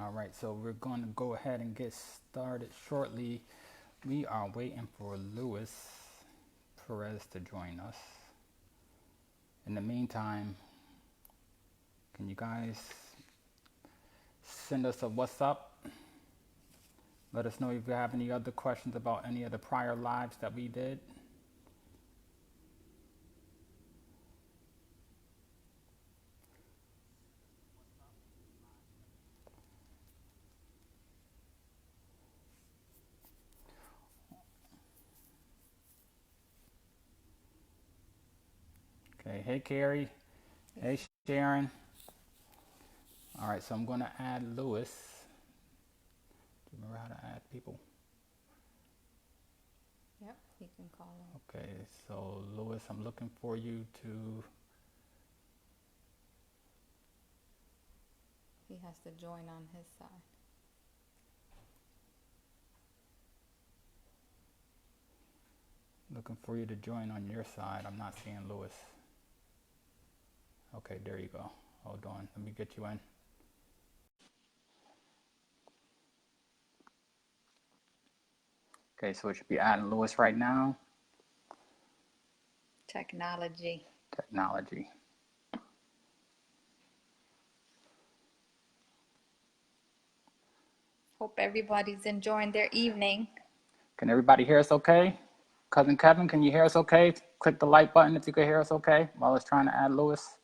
All right, so we're going to go ahead and get started shortly. We are waiting for Luis Perez to join us. In the meantime, can you guys send us a what's up? Let us know if you have any other questions about any of the prior lives that we did. Okay, hey Carrie, hey Sharon. All right, so I'm going to add Luis. Do you remember how to add people? Yep, you can call him. Okay, so Luis, I'm looking for you to. He has to join on his side. Looking for you to join on your side. I'm not seeing Luis. Okay, there you go. Hold on. Let me get you in. Okay, so it should be adding Luis right now. Technology. Technology. Hope everybody's enjoying their evening. Can everybody hear us okay? Cousin Kevin, can you hear us okay? Click the like button if you can hear us okay while it's trying to add Luis.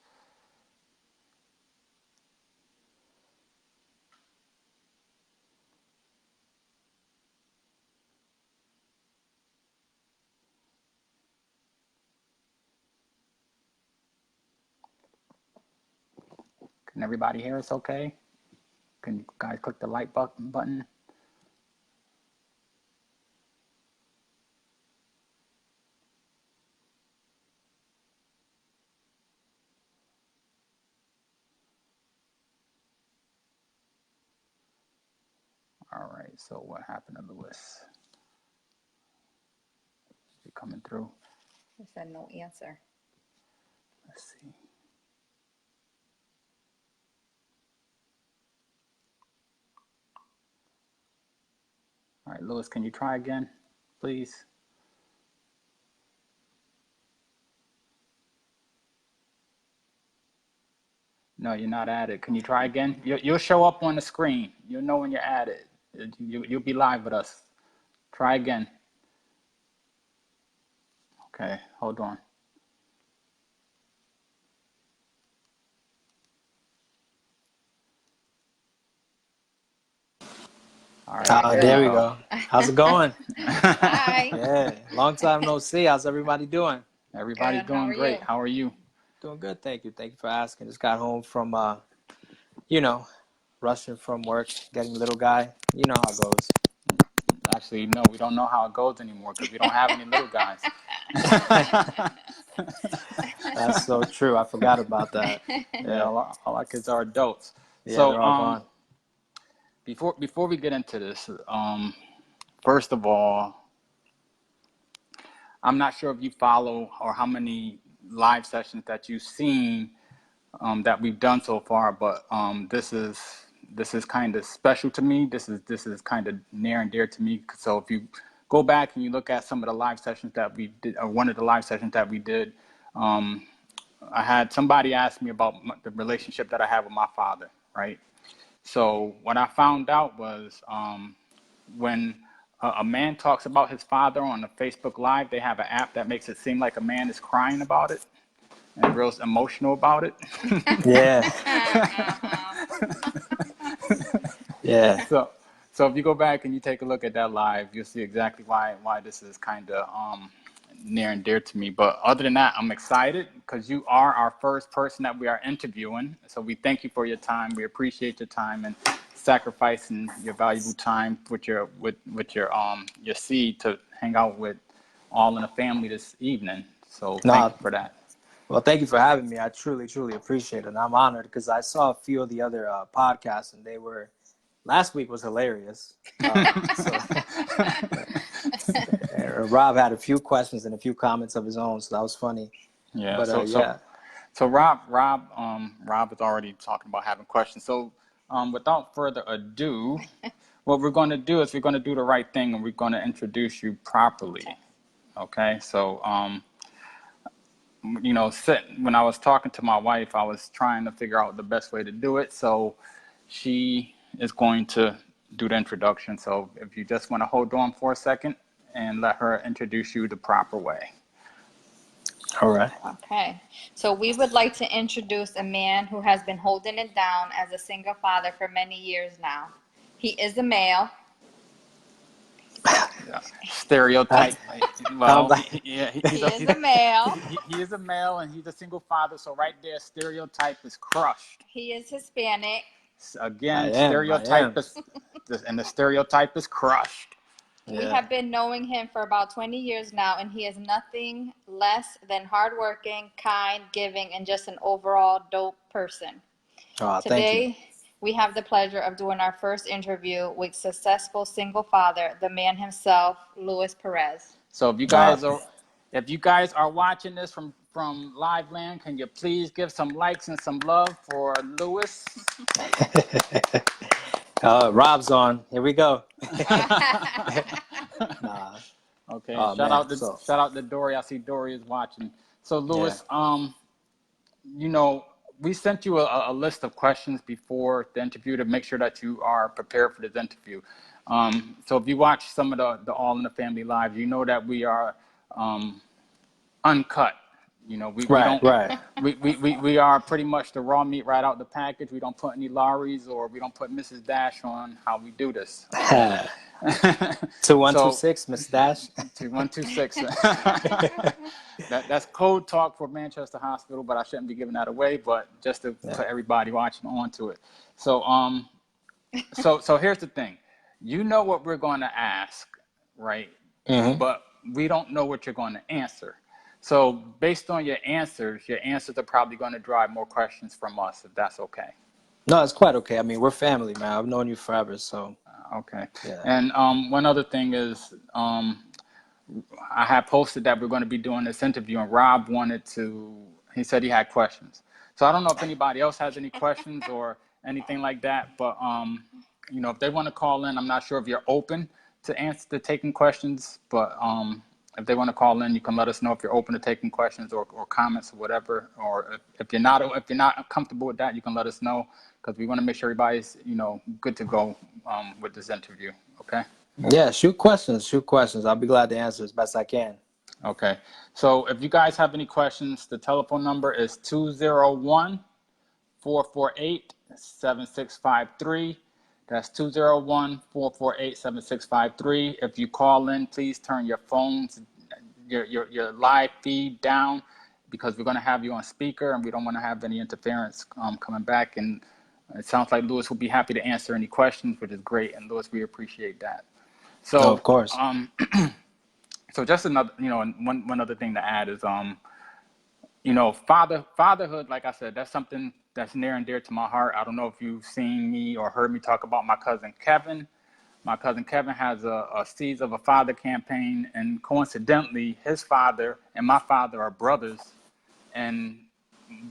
Can everybody hear us okay? Can you guys click the like button? All right, so what happened to Luis? Is he coming through? He said no answer. Let's see. All right, Luis, can you try again, please? No, you're not added. Can you try again? You'll show up on the screen. You'll know when you're added. You'll be live with us. Try again. Okay, hold on. All right, there There you we go. go. How's it going? Hi. Yeah, long time no see. How's everybody doing? Everybody's Good. How doing are you? great. How are you? Doing good, thank you. Thank you for asking. Just got home from, you know, rushing from work, getting little guy. You know how it goes. Actually, no, we don't know how it goes anymore because we don't have any little guys. That's so true. I forgot about that. Yeah, Yeah, all our kids are adults. yeah, So, they're all gone. before we get into this, first of all, I'm not sure if you follow or how many live sessions that you've seen that we've done so far, but this is kind of special to me. This is kind of near and dear to me. So if you go back and you look at some of the live sessions that we did, or one of the live sessions that we did, um, I had somebody ask me about the relationship that I have with my father, right? So what I found out was when a man talks about his father on a Facebook Live, they have an app that makes it seem like a man is crying about it and real emotional about it. Yeah, yeah. so so if you go back and you take a look at that live, you'll see exactly why this is kind of near and dear to me. But other than that, I'm excited because you are our first person that we are interviewing. So we thank you for your time. We appreciate your time and sacrificing your valuable time with your seed to hang out with all in the family this evening. So thank No, you for that. well, thank you for having me. I truly, truly appreciate it. And I'm honored because I saw a few of the other podcasts and they were, last week was hilarious. So Rob had a few questions and a few comments of his own, so that was funny. Yeah. But So yeah, Rob is already talking about having questions. So without further ado, what we're going to do is we're going to do the right thing and we're going to introduce you properly. Okay, so when I was talking to my wife, I was trying to figure out the best way to do it. So she is going to do the introduction. So if you just want to hold on for a second and let her introduce you the proper way. All right. Okay. So we would like to introduce a man who has been holding it down as a single father for many years now. He is a male. Yeah. Stereotype. Well, He is a male. he is a male and he's a single father. So right there, stereotype is crushed. He is Hispanic. Again, I am. stereotype is, and the stereotype is crushed. We have been knowing him for about 20 years now, and he is nothing less than hardworking, kind, giving, and just an overall dope person. Oh, thank you. Today, we have the pleasure of doing our first interview with successful single father, the man himself, Luis Perez. So if you guys are watching this from live land, can you please give some likes and some love for Luis? Rob's on. Here we go. Okay. Oh, shout out to Dory. I see Dory is watching. So Luis, we sent you a list of questions before the interview to make sure that you are prepared for this interview. So if you watch some of the All in the Family Live, you know that we are uncut. We are pretty much the raw meat right out the package. We don't put any Lawry's or we don't put Mrs. Dash on how we do this. 2126, Miss Dash. 2126. That's code talk for Manchester Hospital, but I shouldn't be giving that away. But just to put everybody watching onto it. So so here's the thing. You know what we're going to ask, right? Mm-hmm. But we don't know what you're going to answer. So based on your answers are probably going to drive more questions from us, if that's okay. No, it's quite okay. I mean, we're family, man. I've known you forever, so. Okay. Yeah. And one other thing is, I had posted that we're going to be doing this interview, and Rob he said he had questions. So I don't know if anybody else has any questions or anything like that, but if they want to call in, I'm not sure if you're open to taking questions, but if they want to call in, you can let us know if you're open to taking questions or comments or whatever. Or if you're not comfortable with that, you can let us know, because we want to make sure everybody's good to go with this interview. Okay. Yeah, shoot questions. I'll be glad to answer as best I can. Okay. So if you guys have any questions, the telephone number is 201-448-7653. That's 201-448-7653. If you call in, please turn your phones, your live feed down, because we're going to have you on speaker and we don't want to have any interference coming back. And it sounds like Luis will be happy to answer any questions, which is great. And Luis, we appreciate that. So, of course. So just another, one other thing to add is, fatherhood, like I said, that's something that's near and dear to my heart. I don't know if you've seen me or heard me talk about my cousin Kevin. My cousin Kevin has a Seeds of a Father campaign, and coincidentally, his father and my father are brothers, and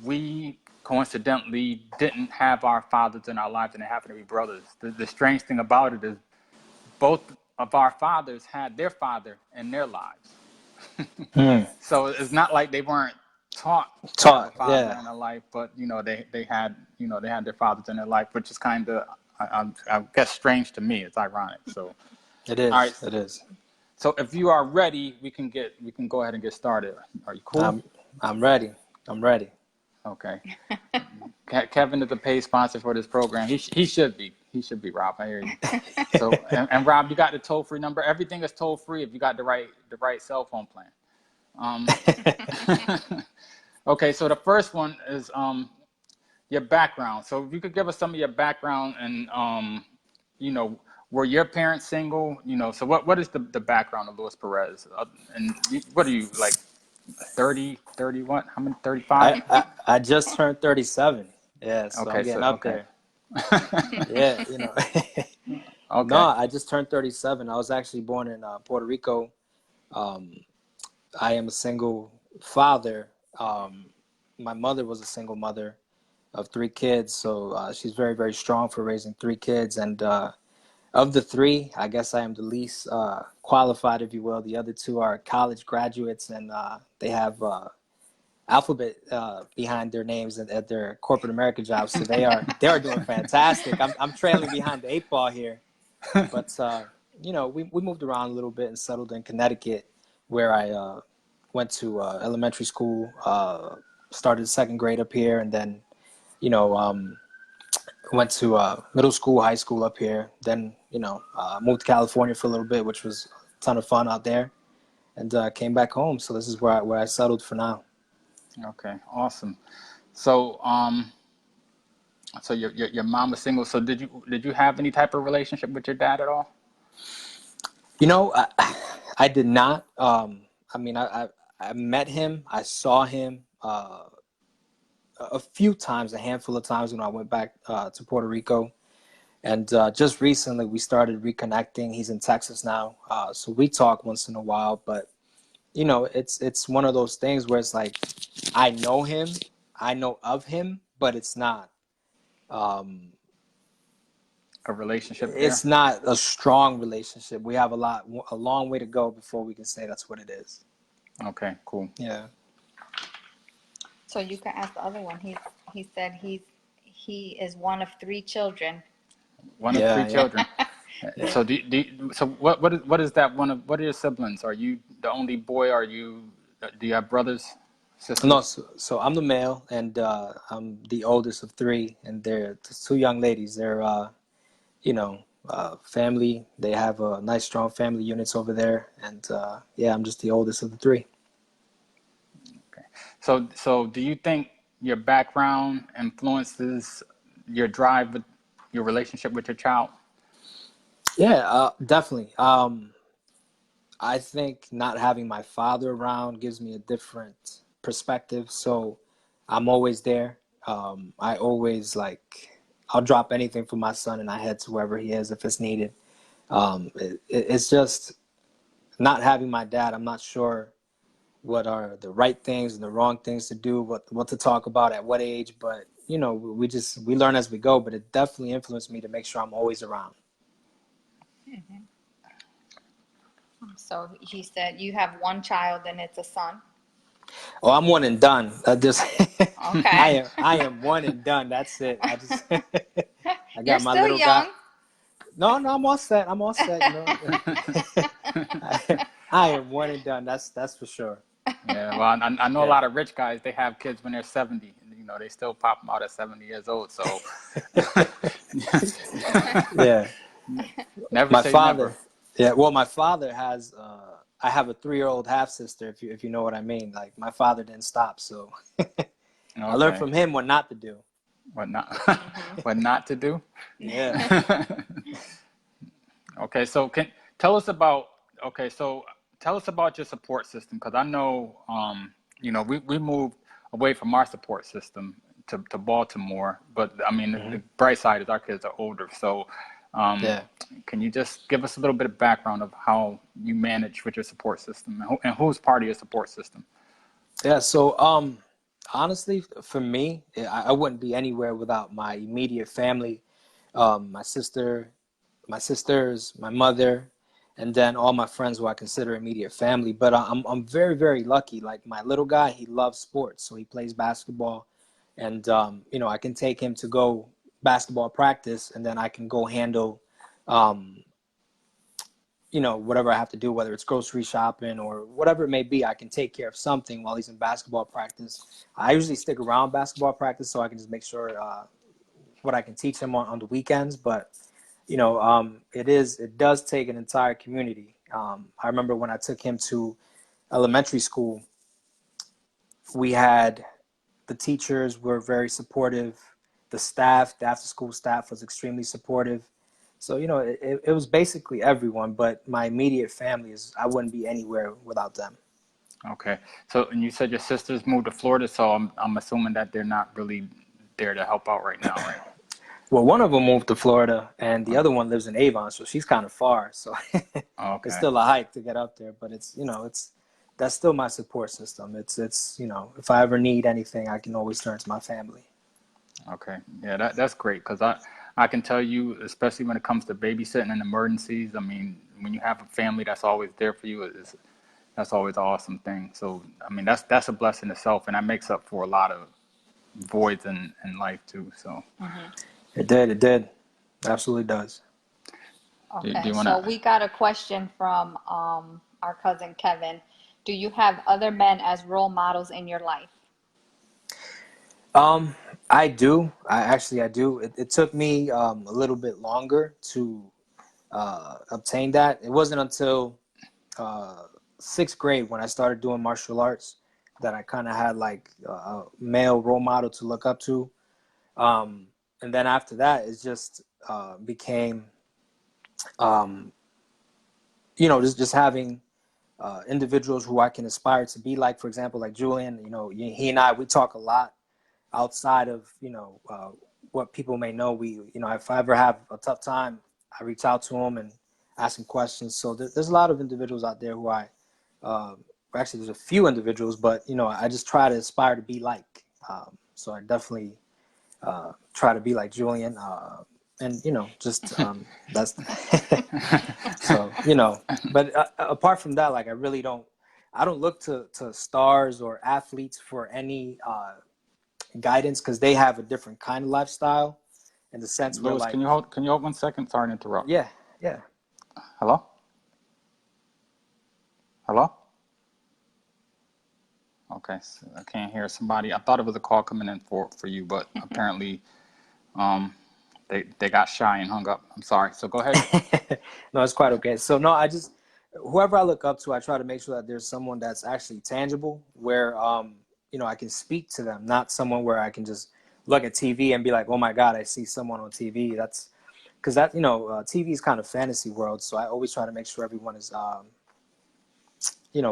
we coincidentally didn't have our fathers in our lives, and they happen to be brothers. The strange thing about it is both of our fathers had their father in their lives. So it's not like they weren't taught father in their life, but they had their fathers in their life, which is kind of I guess strange to me. It's ironic. So it is. All right, it is. So if you are ready, we can go ahead and get started. Are you cool? I'm ready. Okay. Kevin is a paid sponsor for this program. He should be. He should be, Rob. I hear you. So and Rob, you got the toll-free number. Everything is toll-free if you got the right cell phone plan. Okay, so the first one is your background. So if you could give us some of your background and were your parents single? So what is the background of Luis Perez? And what are you, like 30 what? How many? 35? I just turned 37. Yeah, so okay, I'm getting up there. Yeah, Okay. No, I just turned 37. I was actually born in Puerto Rico. I am a single father. My mother was a single mother. of three kids. So she's very, very strong for raising three kids. And of the three, I guess I am the least qualified, if you will. The other two are college graduates, and they have alphabet behind their names at their corporate America jobs. So they are doing fantastic. I'm trailing behind the eight ball here. But, you know, we moved around a little bit and settled in Connecticut, where I went to elementary school, started second grade up here, and then, you know, went to middle school, high school up here. Then, you know, moved to California for a little bit, which was a ton of fun out there, and came back home. So this is where I settled for now. Okay, awesome. So, so your mom was single. So did you have any type of relationship with your dad at all? You know, I did not. I mean, I met him. I saw him a few times, a handful of times when I went back to Puerto Rico. And just recently, we started reconnecting. He's in Texas now. So we talk once in a while. But, you know, it's one of those things where it's like, I know him, I know of him, but it's not. A relationship there? It's not a strong relationship. We have a long way to go before we can say that's what it is. Okay, cool. Yeah. So you can ask the other one. He said he is one of three children. One of three children. So so what is that what are your siblings? Are you the only boy? Do you have brothers, sisters? No, so I'm the male, and I'm the oldest of three, and they're two young ladies. They're you know, family. They have a nice, strong family units over there, and yeah, I'm just the oldest of the three. Okay. So do you think your background influences your drive with your relationship with your child? Yeah, definitely. I think not having my father around gives me a different perspective. So I'm always there. I always I'll drop anything for my son and I head to wherever he is if it's needed. It's just not having my dad. I'm not sure what are the right things and the wrong things to do, what to talk about at what age. But, you know, we learn as we go. But it definitely influenced me to make sure I'm always around. Mm-hmm. So he said you have one child and it's a son. Oh, I'm one and done. Okay. I am one and done. That's it. I got You're my still little young. guy. No, I'm all set. I'm all set. You know? I am one and done. That's for sure. Yeah, well, I know a lot of rich guys. They have kids when they're 70. You know, they still pop them out at 70 years old. So, Yeah. never My say father. never. Yeah. Well, my father has. I have a 3-year-old half sister. If you know what I mean. Like my father didn't stop, so I learned from him what not to do. What not? What not to do? Yeah. Okay, so tell us about. Okay, so tell us about your support system, because I know, you know, we moved away from our support system to Baltimore, but I mean, the bright side is our kids are older. So, Yeah. can you just give us a little bit of background of how you manage with your support system and who's part of your support system? Yeah. So, honestly, for me, I wouldn't be anywhere without my immediate family, my sister, my sisters, my mother, and then all my friends who I consider immediate family. But I'm very, very lucky. Like my little guy, he loves sports, so he plays basketball, and you know, I can take him to go basketball practice, and then I can go handle, you know, whatever I have to do, whether it's grocery shopping or whatever it may be. I can take care of something while he's in basketball practice. I usually stick around basketball practice so I can just make sure what I can teach him on the weekends. But you know, it does take an entire community. I remember when I took him to elementary school, we had the teachers were very supportive. The staff, the after school staff was extremely supportive. So, you know, it was basically everyone, but my immediate family I wouldn't be anywhere without them. Okay, so and you said your sisters moved to Florida, so I'm assuming that they're not really there to help out right now, right? Well, one of them moved to Florida, and the other one lives in Avon, so she's kind of far. So Okay. it's still a hike to get up there, but it's, you know, that's still my support system. It's you know, if I ever need anything, I can always turn to my family. Okay. Yeah, that's great because I can tell you, especially when it comes to babysitting and emergencies. I mean, when you have a family that's always there for you, that's always an awesome thing. So, I mean, that's a blessing itself, and that makes up for a lot of voids in life too. So, It did, absolutely does. do Okay, you want so to? we got a question from our cousin Kevin. Do you have other men as role models in your life? Um, I do. I do. It took me a little bit longer to obtain that. It wasn't until uh, sixth grade when I started doing martial arts that I kind of had like a male role model to look up to. Um, and then after that, it just became, um, just having individuals who I can aspire to be like. For example, like Julian. He and I, we talk a lot outside of what people may know. If I ever have a tough time, I reach out to him and ask him questions. So there's a lot of individuals out there who actually there's a few individuals, but I just try to aspire to be like. So I definitely try to be like Julian, and just that's so But apart from that, like I don't look to stars or athletes for any guidance because they have a different kind of lifestyle in the sense where Louis, like can you hold 1 second? Sorry to interrupt. yeah, yeah. Hello? Hello? Okay, so I can't hear somebody. I thought it was a call coming in for you, but apparently um they got shy and hung up. I'm sorry. So go ahead. No, it's quite okay. So no, I just whoever I look up to, I try to make sure that there's someone that's actually tangible where I can speak to them, not someone where I can just look at TV and be like, oh my God, I see someone on TV. That's because TV is kind of fantasy world. So I always try to make sure everyone is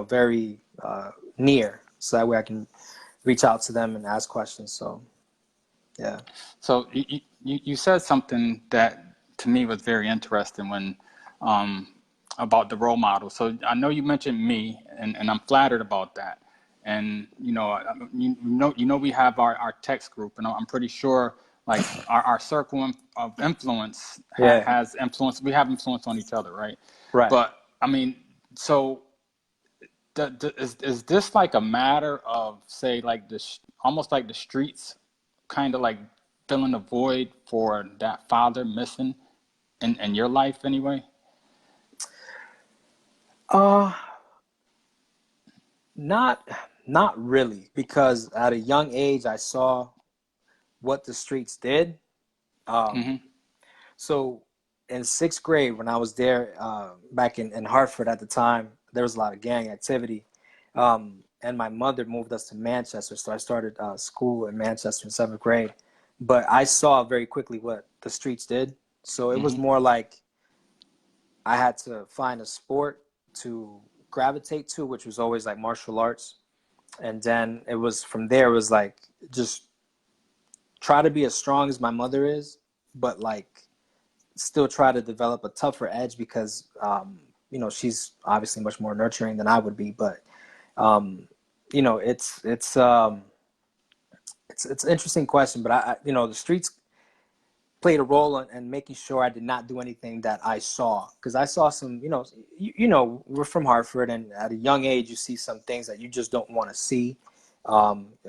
very near, so that way I can reach out to them and ask questions. So yeah. So you said something that to me was very interesting when um, about the role model. So I know you mentioned me, and I'm flattered about that. And we have our text group, and I'm pretty sure like our circle of influence Yeah. has influence. We have influence on each other, right? Right. But I mean, so is this like a matter of say like this almost like the streets kind of like filling a void for that father missing in your life anyway? Uh, not not really, because at a young age I saw what the streets did. Um, Hmm. so in sixth grade, when I was there back in Hartford at the time, there was a lot of gang activity. And my mother moved us to Manchester, so I started school in Manchester in seventh grade. But I saw very quickly what the streets did. So it was Hmm. more like I had to find a sport to gravitate to, which was always like martial arts. And then it was from there, it was like just try to be as strong as my mother is, but like still try to develop a tougher edge because, she's obviously much more nurturing than I would be. But, um, it's an interesting question, but the streets played a role in making sure I did not do anything that I saw, because I saw some, we're from Hartford, and at a young age you see some things that you just don't want to see.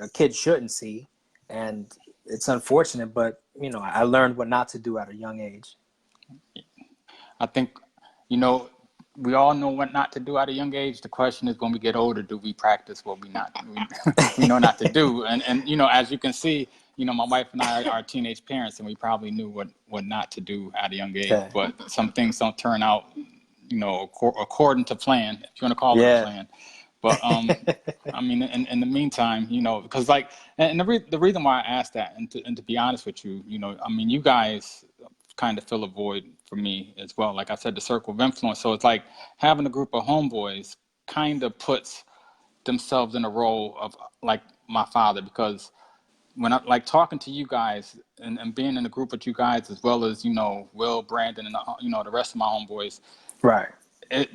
A kid shouldn't see, and it's unfortunate, but I learned what not to do at a young age. I think, you know, we all know what not to do at a young age. The question is, when we get older, do we practice what we know not to do? And as you can see, my wife and I are teenage parents, and we probably knew what not to do at a young age. Yeah. But some things don't turn out, according to plan, if you want to call it a Yeah. plan. But I mean, in the meantime, because like, and the reason why I asked that, and to be honest with you, I mean, you guys kind of fill a void for me as well. Like I said, the circle of influence. So it's like having a group of homeboys kind of puts themselves in a role of like my father, because when I like talking to you guys and being in a group with you guys, as well as Will, Brandon, and the rest of my homeboys, Right.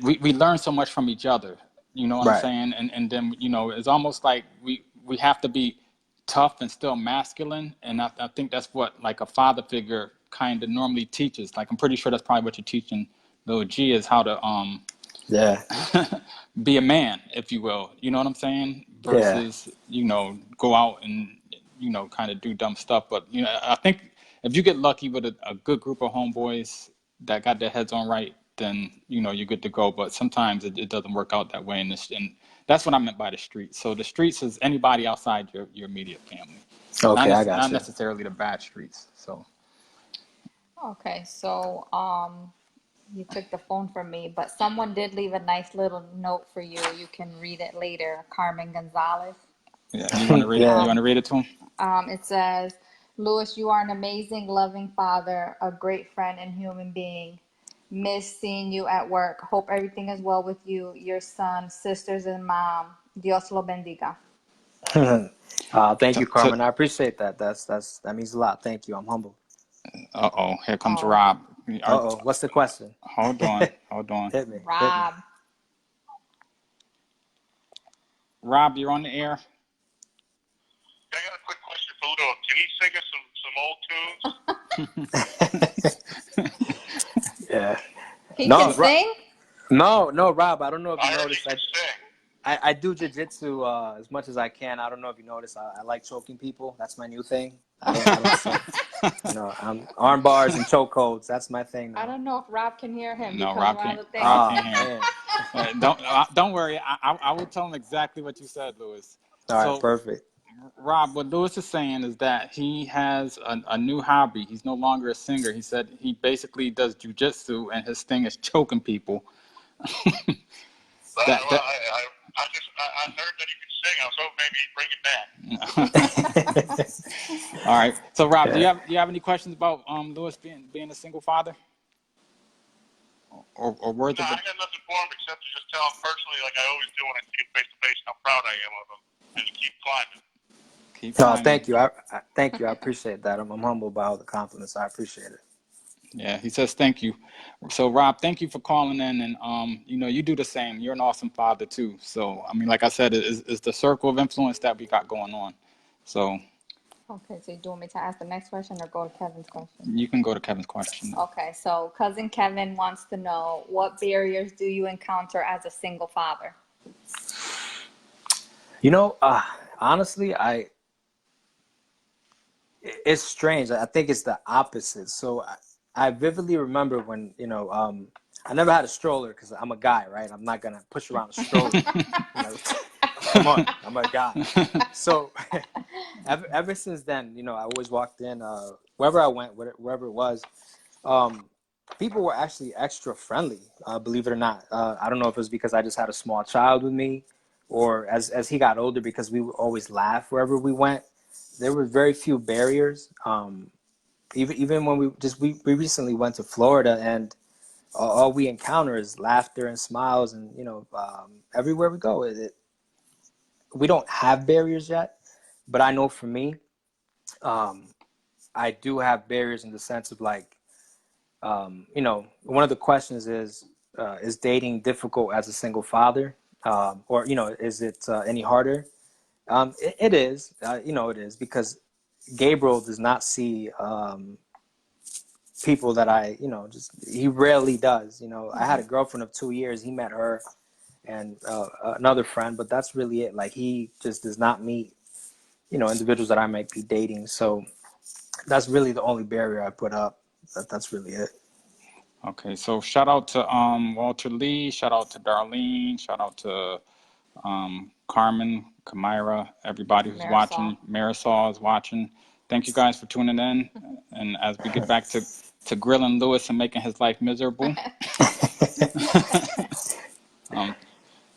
we learn so much from each other. You know what I'm Right. saying? And then it's almost like we have to be tough and still masculine, and I think that's what like a father figure kind of normally teaches. Like I'm pretty sure that's probably what you're teaching little G, is how to Yeah. be a man, if you will. You know what I'm saying? Yeah. Versus, go out and, kind of do dumb stuff. But, I think if you get lucky with a good group of homeboys that got their heads on right, then, you're good to go. But sometimes it doesn't work out that way. And that's what I meant by the streets. So the streets is anybody outside your immediate family. Okay, I got Not you. necessarily the bad streets. So. Okay, so you took the phone from me, but someone did leave a nice little note for you. You can read it later. Carmen Gonzalez. Yeah, you want to read? Yeah. You want to read it to him? It says, Louis, you are an amazing, loving father, a great friend and human being. Miss seeing you at work. Hope everything is well with you, your son, sisters, and mom. Dios lo bendiga. Thank you, To, Carmen. I appreciate that. That means a lot. Thank you. I'm humble. uh-oh, here comes Oh, Rob. Uh-oh. What's the question? Hold on, hold on. Hit me. Rob. Rob, you're on the air. I got a quick question for Ludo. Can he sing us some old tunes? Yeah. He No, can sing? No, Rob. I don't know if I you heard he noticed. can sing. I do jujitsu as much as I can. I don't know if you noticed. I like choking people. That's my new thing. I don't suck. I'm arm bars and choke holds. That's my thing now. I don't know if Rob can hear him No, because Rob one can't. of the things. Rob can't hear. Man. Don't worry. I will tell him exactly what you said, Louis. All right, So, perfect. Rob, what Louis is saying is that he has a new hobby. He's no longer a singer. He said he basically does jujitsu, and his thing is choking people. Well, that, that, I heard that he could sing. I was hoping maybe he'd bring it back. All right. So, Rob, do you have any questions about Louis being a single father, or words No, of I got nothing for him except to just tell him personally, like I always do when I see him face to face, how proud I am of him, and to keep climbing. keep climbing? Thank you. Thank you. I appreciate that. I'm humbled by all the compliments. I appreciate it. Yeah, he says thank you. So Rob, thank you for calling in, and you do the same. You're an awesome father too. So I mean, like I said, it's the circle of influence that we got going on. So Okay, so do you want me to ask the next question or go to Kevin's question? you can go to Kevin's question. Okay, so cousin Kevin wants to know, what barriers do you encounter as a single father? Honestly, it's strange. I think it's the opposite. So I vividly remember when, I never had a stroller because I'm a guy, right? I'm not going to push around a stroller. Come on, I'm a guy. So ever since then, I always walked in, wherever I went, wherever it was, people were actually extra friendly, believe it or not. I don't know if it was because I just had a small child with me, or as he got older, because we would always laugh wherever we went. There were very few barriers. Even when we recently went to Florida, and all we encounter is laughter and smiles, and everywhere we go, we don't have barriers yet. But I know for me, I do have barriers in the sense of like, one of the questions is dating difficult as a single father, or is it any harder? It is, it is, because Gabriel does not see people that he rarely does. I had a girlfriend of 2 years. He met her and another friend, but that's really it. Like, he just does not meet, individuals that I might be dating. So that's really the only barrier I put up. That's really it. Okay, so shout out to Walter Lee, shout out to Darlene, shout out to Carmen, Kamira, everybody who's watching. Marisol is watching. Thank you guys for tuning in. And as we get back to grilling Louis and making his life miserable.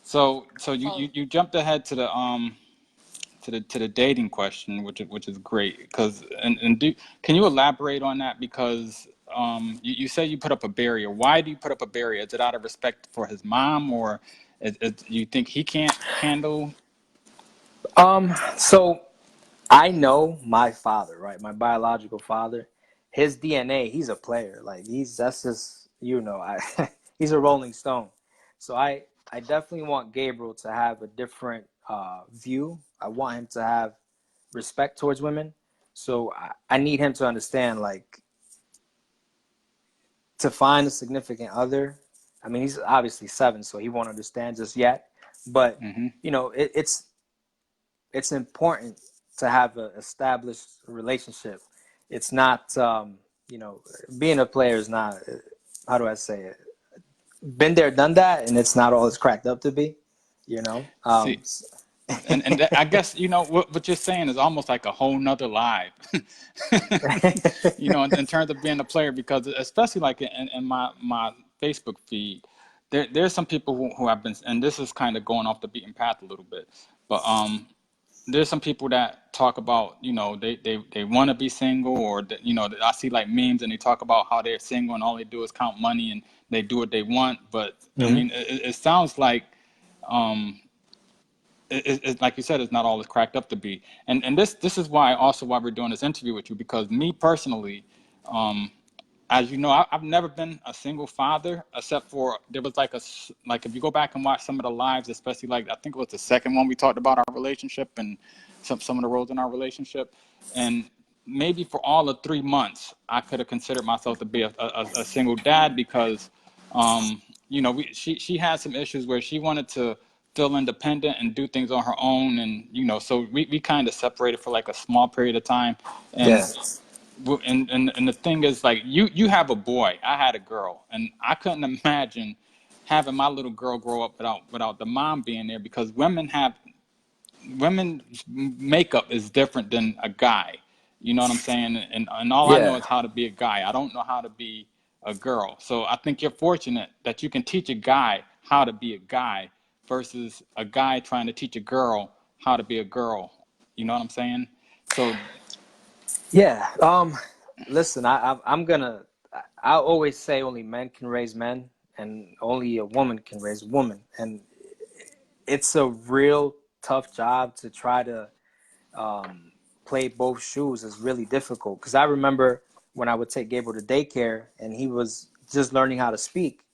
So you jumped ahead to the dating question, which is great, because can you elaborate on that? Because you say you put up a barrier. Why do you put up a barrier? Is it out of respect for his mom, or you think he can't handle? So I know my father, right? My biological father. His DNA, he's a player. Like, that's just, he's a Rolling Stone. So I definitely want Gabriel to have a different view. I want him to have respect towards women. So I need him to understand, like, to find a significant other. I mean, he's obviously 7, so he won't understand just yet. But Hmm. you know, it's important to have an established relationship. It's not, you know, being a player is not. How do I say it? Been there, done that, and it's not all it's cracked up to be. You know. See, and I guess, you know, what you're saying is almost like a whole nother life, you know, in terms of being a player, because especially like in my Facebook feed, there's some people who have been, and this is kind of going off the beaten path a little bit, but there's some people that talk about, you know, they want to be single, or you know, I see like memes and they talk about how they're single and all they do is count money and they do what they want. But I Mhm. mean, it sounds like, um, it's like you said, it's not all it's cracked up to be. And this is why also why we're doing this interview with you, because me personally, um, as you know, I've never been a single father, except for there was like if you go back and watch some of the lives, especially like I think it was the second one we talked about our relationship and some of the roles in our relationship, and maybe for all of 3 months I could have considered myself to be a single dad, because you know, she had some issues where she wanted to feel independent and do things on her own, and you know, so we kind of separated for like a small period of time. Yeah. And and the thing is, like, you have a boy, I had a girl, and I couldn't imagine having my little girl grow up without the mom being there, because women's makeup is different than a guy. You know what I'm saying? And all I know Yeah. is how to be a guy. I don't know how to be a girl. So I think you're fortunate that you can teach a guy how to be a guy versus a guy trying to teach a girl how to be a girl. You know what I'm saying? So Yeah. Listen, I'm gonna. I always say only men can raise men, and only a woman can raise a woman, and it's a real tough job to try to um, play both shoes. Is really difficult, because I remember when I would take Gabriel to daycare, and he was just learning how to speak,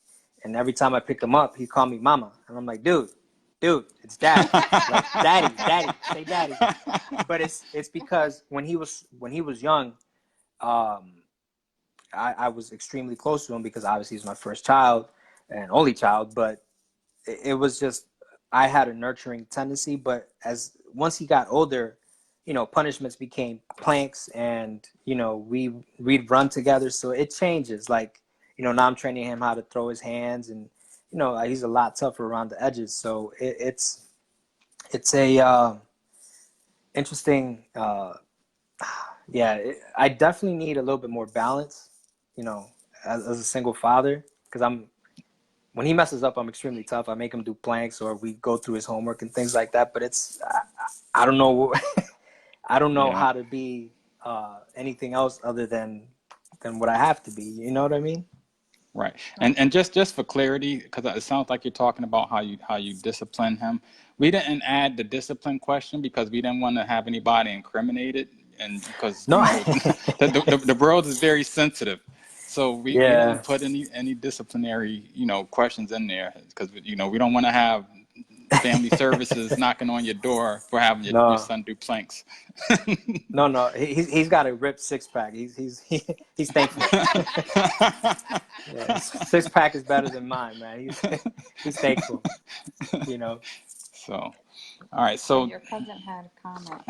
and every time I pick him up, he called me mama, and I'm like, dude, it's daddy, like daddy, say daddy. But it's because when he was young, um, I was extremely close to him, because obviously he's my first child and only child. But it was just, I had a nurturing tendency. But as once he got older, you know, punishments became planks, and you know, we'd run together. So it changes. Like, you know, now I'm training him how to throw his hands, and you know, he's a lot tougher around the edges. So it's a interesting. Yeah, I definitely need a little bit more balance, you know, as a single father, because when he messes up, I'm extremely tough. I make him do planks, or we go through his homework and things like that. But I don't know, I don't know yeah. how to be anything else other than what I have to be. You know what I mean? Right. And just for clarity, because it sounds like you're talking about how you discipline him. We didn't add the discipline question because we didn't want to have anybody incriminated, and because, you No. know, the world is very sensitive. So we didn't Yeah. put any disciplinary, you know, questions in there, because, you know, we don't want to have family services knocking on your door for having your No. son do planks. No. He's got a ripped 6-pack. He's thankful. Yeah, 6-pack is better than mine, man. He's thankful. You know. So, all right. So So, your cousin had a comment.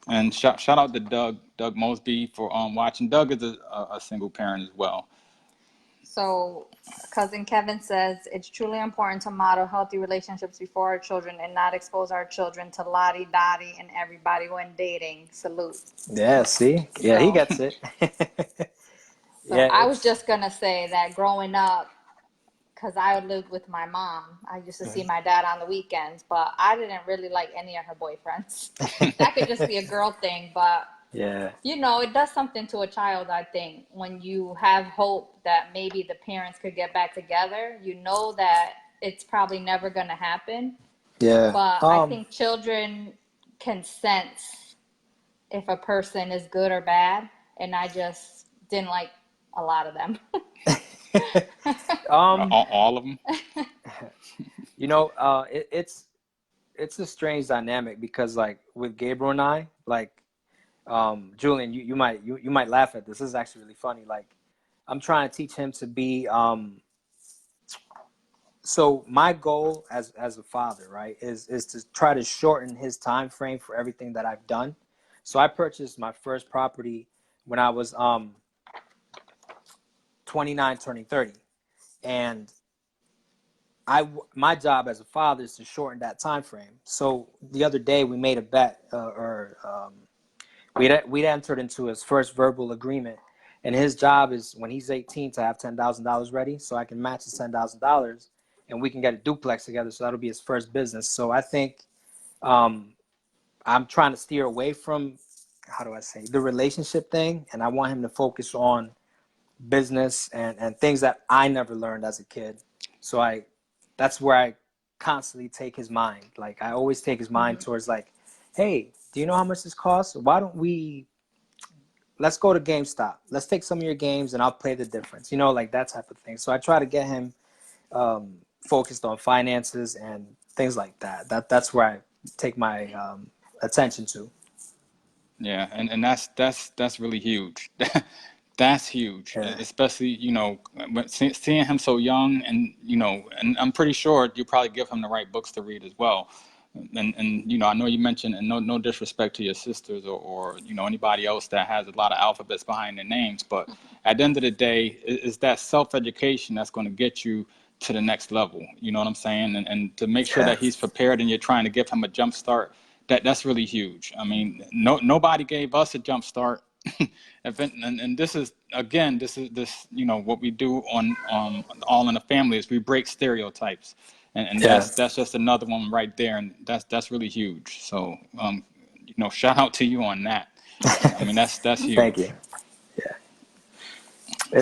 and shout out to Doug Mosby for watching. Doug is a single parent as well. So cousin Kevin says it's truly important to model healthy relationships before our children and not expose our children to lottie dottie and everybody when dating. Salute. Yeah. See. Yeah, he So gets it. so Yeah. I was It's. just gonna say that growing up, because I lived with my mom, I used to see my dad on the weekends, but I didn't really like any of her boyfriends. That could just be a girl thing, but Yeah. you know, it does something to a child, I think, when you have hope that maybe the parents could get back together. You know that it's probably never going to happen, Yeah. but I think children can sense if a person is good or bad, and I just didn't like a lot of them. um. All of them. You know. It's it's a strange dynamic because like with Gabriel and I, like Julian, you might laugh at this. This is actually really funny. Like I'm trying to teach him to be so my goal as a father, right, is to try to shorten his time frame for everything that I've done. So I purchased my first property when I was 29 turning 30, and my job as a father is to shorten that time frame. So the other day we made a bet, we'd entered into his first verbal agreement, and his job is when he's 18 to have $10,000 ready, so I can match his $10,000, and we can get a duplex together. So that'll be his first business. So I think um, I'm trying to steer away from, how do I say, the relationship thing, and I want him to focus on business and things that I never learned as a kid. So that's where I constantly take his mind. Like I always take his mind towards like, hey, do you know how much this costs? Why don't let's go to GameStop. Let's take some of your games and I'll play the difference. You know, like that type of thing. So I try to get him focused on finances and things like that. That's where I take my attention to. Yeah, and that's really huge. That's huge, Yeah. especially seeing him so young, and and I'm pretty sure you probably give him the right books to read as well. And I know you mentioned, and no disrespect to your sisters or anybody else that has a lot of alphabets behind their names, but at the end of the day, it's that self-education that's going to get you to the next level. You know what I'm saying? And to make sure Yeah. that he's prepared, and you're trying to give him a jump start. That's really huge. I mean, nobody gave us a jump start. And this is again, this what we do on All in the Family is we break stereotypes, and Yeah. that's just another one right there, and that's really huge. So shout out to you on that. I mean, that's Thank you. huge. Yeah.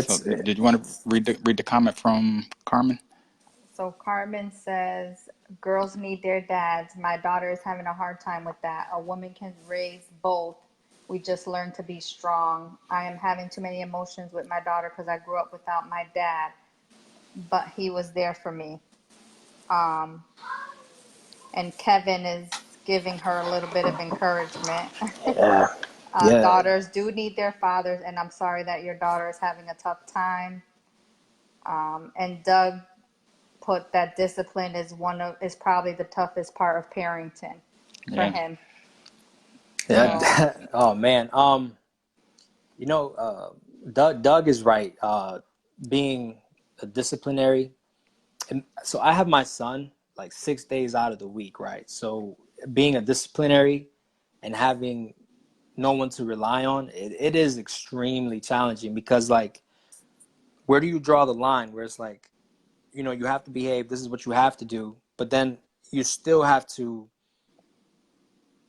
So It's did you want to read the comment from Carmen? So Carmen says, girls need their dads. My daughter is having a hard time with that. A woman can raise both. We just learn to be strong. I am having too many emotions with my daughter because I grew up without my dad, but he was there for me. Um, and Kevin is giving her a little bit of encouragement. yeah. Yeah. Daughters do need their fathers, and I'm sorry that your daughter is having a tough time. And Doug put that discipline is probably the toughest part of parenting for Yeah. him. Yeah. So Oh man. Doug is right. Being a disciplinary. And so I have my son like 6 days out of the week, right? So being a disciplinary and having no one to rely on, it is extremely challenging because like, where do you draw the line where it's like, you have to behave, this is what you have to do, but then you still have to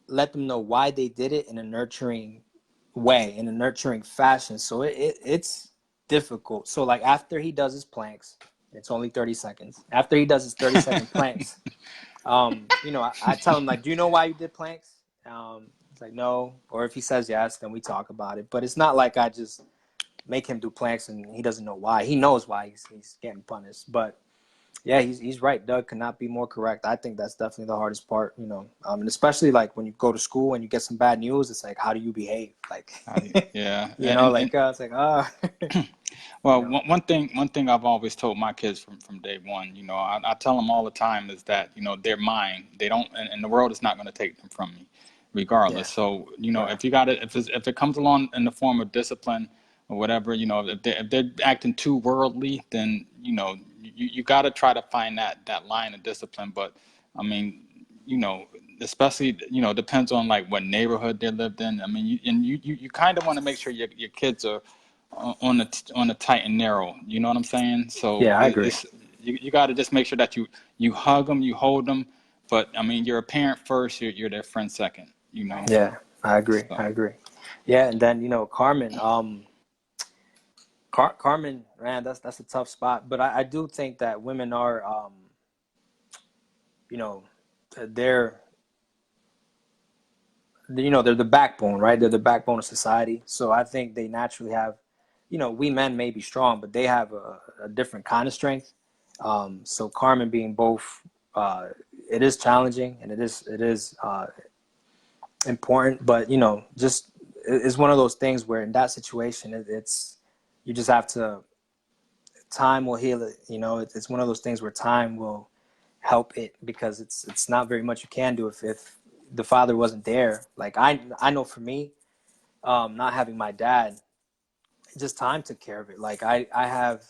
let them know why they did it in a nurturing way, in a nurturing fashion. So it's difficult. So like after he does his planks, it's only 30 seconds. After he does his 30-second planks, I tell him like, do you know why you did planks? It's like, no. Or if he says yes, then we talk about it. But it's not like I just make him do planks and he doesn't know why. He knows why he's getting punished. But yeah, he's right. Doug could not be more correct. I think that's definitely the hardest part, and especially like when you go to school and you get some bad news, it's like, how do you behave? Like, Yeah. it's like, Well, one thing I've always told my kids from day one, I tell them all the time is that, they're mine. They don't, and the world is not going to take them from me, yeah, regardless. So, right. if you got it, if it comes along in the form of discipline or whatever, if they're acting too worldly, then, you got to try to find that line of discipline. But I mean, especially, depends on like what neighborhood they lived in. I mean, you kind of want to make sure your kids are on the tight and narrow. You know what I'm saying? So Yeah, I agree. it's you got to just make sure that you hug them, you hold them. But I mean, you're a parent first. You're their friend second. Yeah, I agree. I So agree. Yeah, and then Carmen, Carmen, man, that's a tough spot. But I do think that women are, you know, they're they're the backbone, right? They're the backbone of society. So I think they naturally have, we men may be strong, but they have a different kind of strength. So Carmen being both it is challenging, and it is important, but just it's one of those things where in that situation, it's you just have to, time will heal it. It's one of those things where time will help it, because it's not very much you can do if the father wasn't there. Like I know for me, not having my dad, just time took care of it. Like I have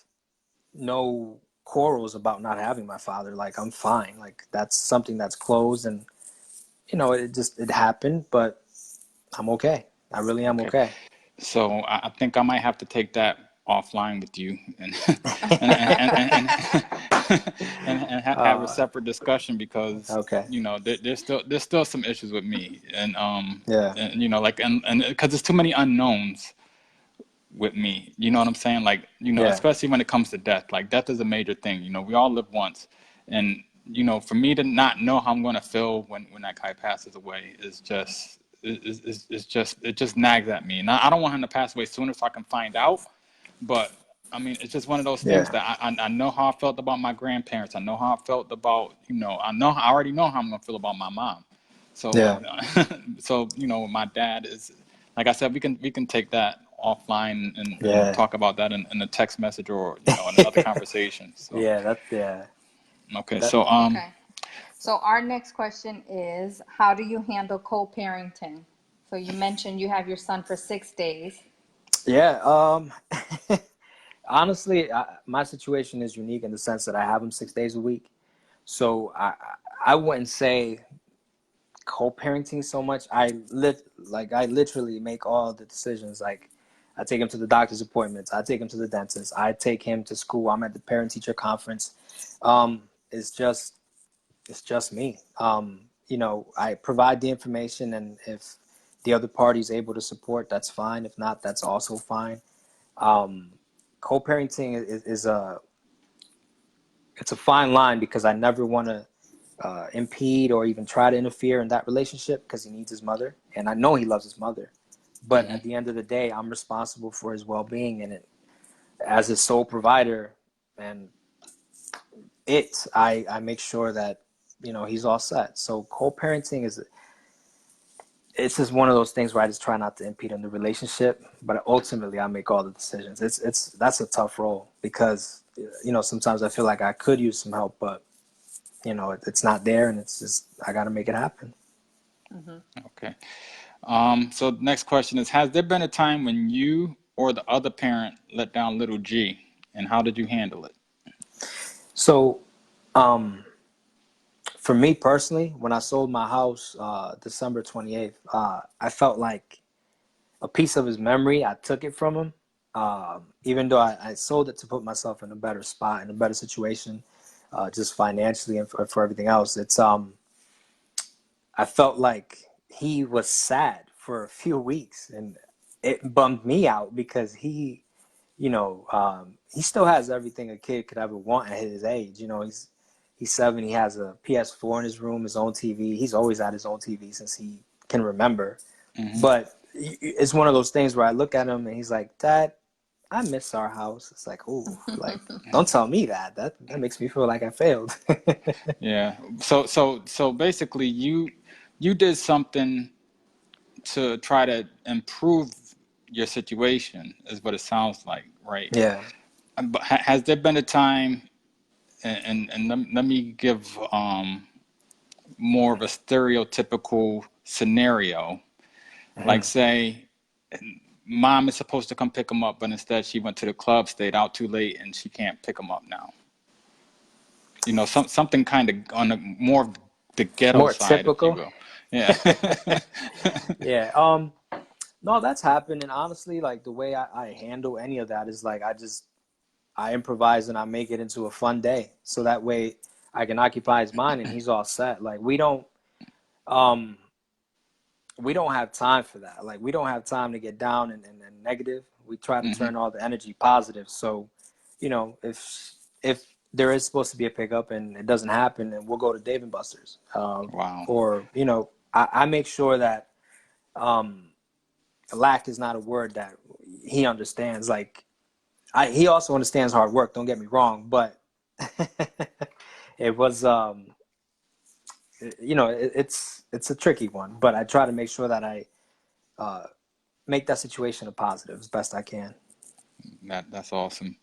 no quarrels about not having my father. Like I'm fine. Like that's something that's closed, and it happened, but I'm okay. I really am Okay. okay. So I think I might have to take that offline with you and and have a separate discussion, because Okay. there's still some issues with me, and Yeah. like and because there's too many unknowns with me. You know what I'm saying? Like, Yeah. especially when it comes to death. Like, death is a major thing. We all live once, and for me to not know how I'm going to feel when that guy passes away is just it just nags at me. And I don't want him to pass away sooner so I can find out. But I mean, it's just one of those things that I know how I felt about my grandparents. I know how I felt about I already know how I'm gonna feel about my mom. So so my dad is, like I said, we can take that offline and talk about that in a text message, or in another conversation. So okay. So Okay. So our next question is, how do you handle co-parenting? So you mentioned you have your son for 6 days. Yeah. Honestly, my situation is unique in the sense that I have him 6 days a week. So I wouldn't say co-parenting so much. I literally make all the decisions. Like, I take him to the doctor's appointments. I take him to the dentist. I take him to school. I'm at the parent-teacher conference. It's just me. I provide the information, and if the other party is able to support, that's fine. If not, that's also fine. Co-parenting it's a fine line, because I never want to impede or even try to interfere in that relationship, because he needs his mother, and I know he loves his mother. But at the end of the day, I'm responsible for his well-being, and as his sole provider, and I make sure that he's all set. So co-parenting it's just one of those things where I just try not to impede on the relationship, but ultimately I make all the decisions. That's a tough role, because sometimes I feel like I could use some help, but it's not there, and it's just I got to make it happen. Okay. So the next question is, has there been a time when you or the other parent let down little G, and how did you handle it? So, for me personally, when I sold my house December 28th, I felt like a piece of his memory, I took it from him. Even though I sold it to put myself in a better spot, in a better situation, just financially and for everything else. I felt like he was sad for a few weeks, and it bummed me out, because he still has everything a kid could ever want at his age. He's 7. He has a PS4 in his room, his own TV. He's always had his own TV since he can remember. But it's one of those things where I look at him and he's like, "Dad, I miss our house." It's like, "Ooh, like, don't tell me that. That makes me feel like I failed." Yeah. So basically, you did something to try to improve your situation, is what it sounds like, right? Yeah. But has there been a time, and let me give more of a stereotypical scenario, like say mom is supposed to come pick him up, but instead she went to the club, stayed out too late, and she can't pick him up now. Something kind of on the more of the ghetto More side, if you typical. will. Yeah. Yeah. No, that's happened, and honestly, like, the way I handle any of that is like I improvise, and I make it into a fun day, so that way I can occupy his mind and he's all set. Like, um we don't have time for that. Like, we don't have time to get down and negative. We try to turn all the energy positive. So, if there is supposed to be a pickup and it doesn't happen, then we'll go to Dave and Buster's. Wow. Or I make sure that lack is not a word that he understands. Like, he also understands hard work. Don't get me wrong, but it was it's a tricky one, but I try to make sure that I make that situation a positive as best I can. That's awesome.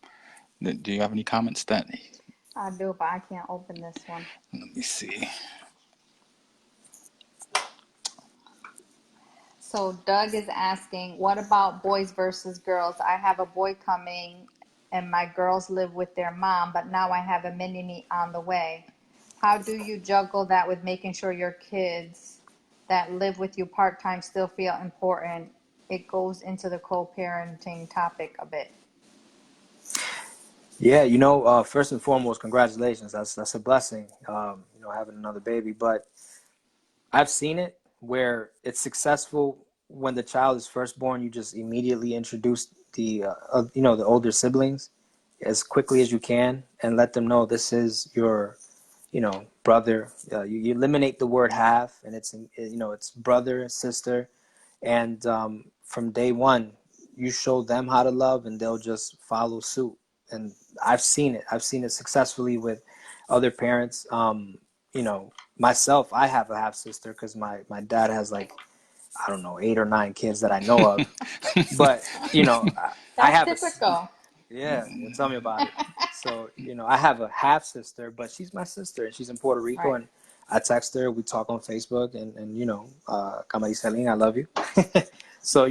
Do you have any comments, Stanley? I do, but I can't open this one. Let me see. So Doug is asking, what about boys versus girls? I have a boy coming and my girls live with their mom, but now I have a mini me on the way. How do you juggle that with making sure your kids that live with you part-time still feel important? It goes into the co-parenting topic a bit. Yeah, first and foremost, congratulations. That's a blessing. Having another baby, but I've seen it where it's successful when the child is first born. You just immediately introduce the older siblings as quickly as you can and let them know this is your, brother. You eliminate the word half, and it's brother, sister, and from day one, you show them how to love, and they'll just follow suit. And I've seen it. I've seen it successfully with other parents. Myself, I have a half sister because my dad has like, I don't know, 8 or 9 kids that I know of. But I have typical. Yeah, tell me about it. So I have a half sister, but she's my sister, and she's in Puerto Rico, Right. and I text her. We talk on Facebook, and Kama Iselin, I love you. So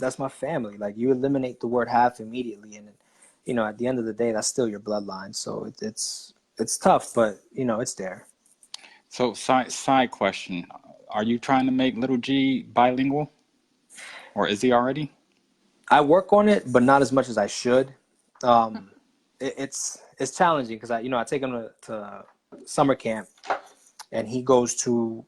that's my family. Like, you eliminate the word half immediately, and at the end of the day, that's still your bloodline. So it's tough, but it's there. So side question: are you trying to make little G bilingual, or is he already? I work on it, but not as much as I should. It's challenging because I take him to summer camp, and he goes to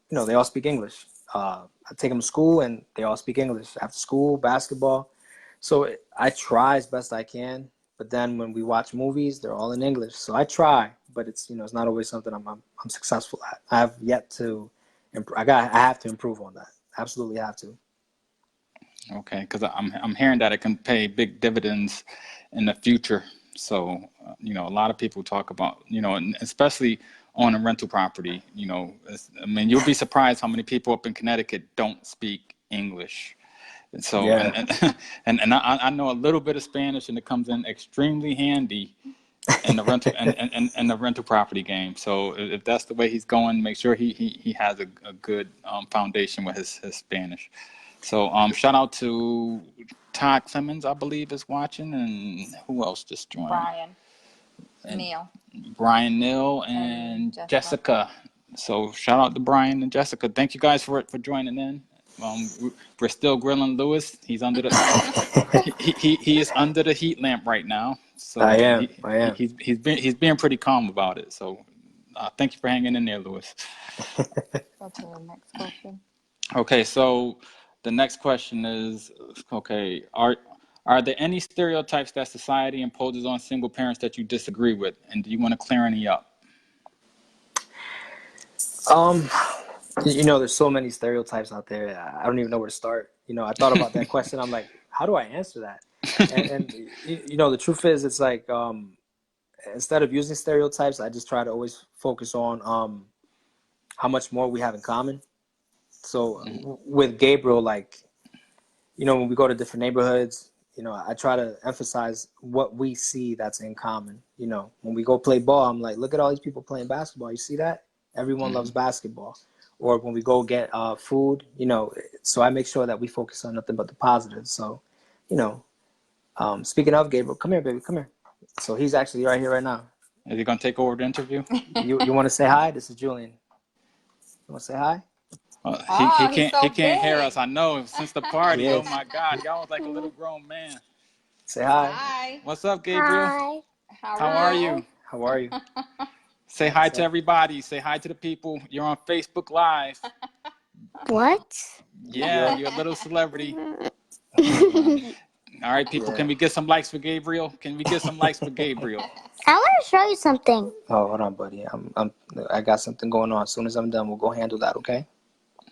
they all speak English. I take him to school, and they all speak English after school, basketball. So I try as best I can, but then when we watch movies, they're all in English. So I try, but it's it's not always something I'm successful at. I have yet to. I have to improve on that. Absolutely have to. Okay, because I'm hearing that it can pay big dividends in the future. So a lot of people talk about and especially on a rental property. You'll be surprised how many people up in Connecticut don't speak English. And so Yeah. and I know a little bit of Spanish, and it comes in extremely handy in the rental and the rental property game. So if that's the way he's going, make sure he has a good foundation with his Spanish. So shout out to Todd Clemens, I believe, is watching, and who else just joined? Brian Neal and Jessica. So shout out to Brian and Jessica. Thank you guys for joining in. We're still grilling Lewis. He's under the he is under the heat lamp right now. So I am. He's being pretty calm about it. So thank you for hanging in there, Lewis. Go to the next question. Okay, so the next question is, okay, are there any stereotypes that society imposes on single parents that you disagree with, and do you want to clear any up? There's so many stereotypes out there. I don't even know where to start. I thought about that question. I'm like, how do I answer that? And the truth is, it's like, instead of using stereotypes, I just try to always focus on how much more we have in common. So with Gabriel, like, when we go to different neighborhoods, I try to emphasize what we see that's in common. When we go play ball, I'm like, look at all these people playing basketball. You see that? Everyone loves basketball. Or when we go get food, so I make sure that we focus on nothing but the positives. So, speaking of Gabriel, come here, baby, come here. So he's actually right here right now. Is he going to take over the interview? You want to say hi? This is Julian. You want to say hi? He can't hear us. I know, since the party. Oh my God, y'all was like a little grown man. Say hi. Hi. What's up, Gabriel? Hi. How are you? How are you? Say hi to everybody. Say hi to the people. You're on Facebook Live. What? Yeah, you're a little celebrity. All right, people, can we get some likes for Gabriel? Can we get some likes for Gabriel? I want to show you something. Oh, hold on, buddy. I got something going on. As soon as I'm done, we'll go handle that, okay?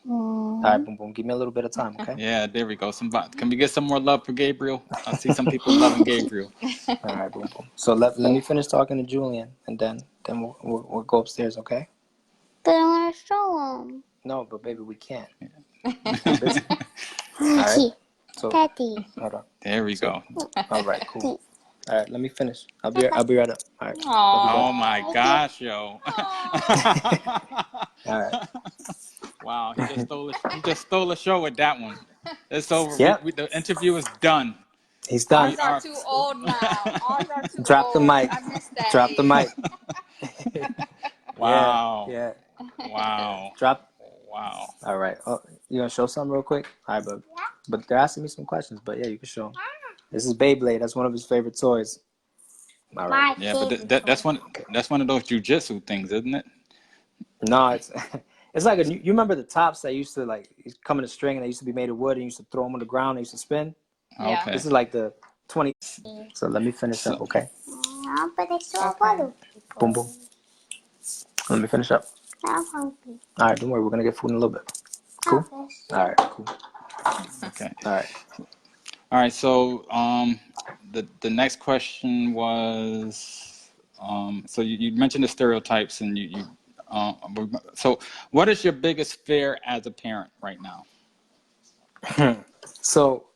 All right, boom, boom. Give me a little bit of time, okay? Yeah, there we go. Can we get some more love for Gabriel? I see some people loving Gabriel. All right, boom, boom. So let me finish talking to Julian, and then we'll go upstairs, okay? But I want to show him. No, but baby, we can't. We're busy. All right. So Daddy. hold on. There we go. All right, cool. All right, let me finish. I'll be right up. All right. Oh my gosh, yo. All right. Wow, he just stole a show with that one. It's over. Yep. The interview is done. He's done. Ours are too old now. Ours are too Drop the old. mic. I missed that Drop the age. mic. Wow. Yeah. Wow. Drop. Wow. All right. Oh, you gonna show something real quick? All right, but they're asking me some questions. But yeah, you can show them. This is Beyblade. That's one of his favorite toys. All right. Yeah, but that's one of those jujitsu things, isn't it? No, it's it's like you remember the tops that used to like come in a string and they used to be made of wood and you used to throw them on the ground. They used to spin. Yeah. Okay. This is like the 20. So let me finish up, okay? No, but I saw Okay. other people. Boom, boom. Let me finish up. I'm hungry. All right, don't worry. We're gonna get food in a little bit. Cool. All right, cool. Okay. All right. All right. So the next question was so you mentioned the stereotypes and you so what is your biggest fear as a parent right now? So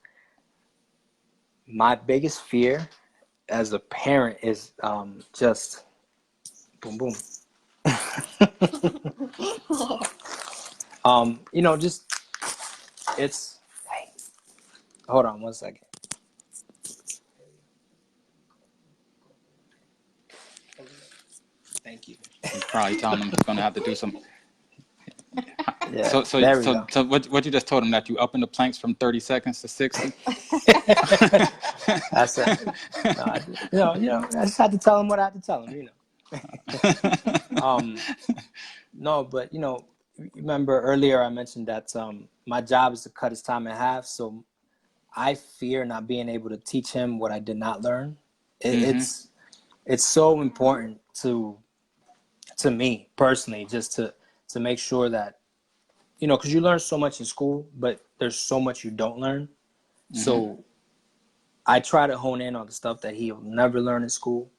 my biggest fear as a parent is just boom, boom. Just it's. Hey, hold on 1 second. Thank you. He's probably telling him he's gonna have to do some. Yeah. So there we go. what you just told him, that you up in the planks from 30 seconds to 60? That's it. No, I just had to tell him what I had to tell him. No, but remember earlier I mentioned that my job is to cut his time in half. So I fear not being able to teach him what I did not learn. It's so important to me personally, just to make sure that because you learn so much in school, but there's so much you don't learn. So I try to hone in on the stuff that he'll never learn in school.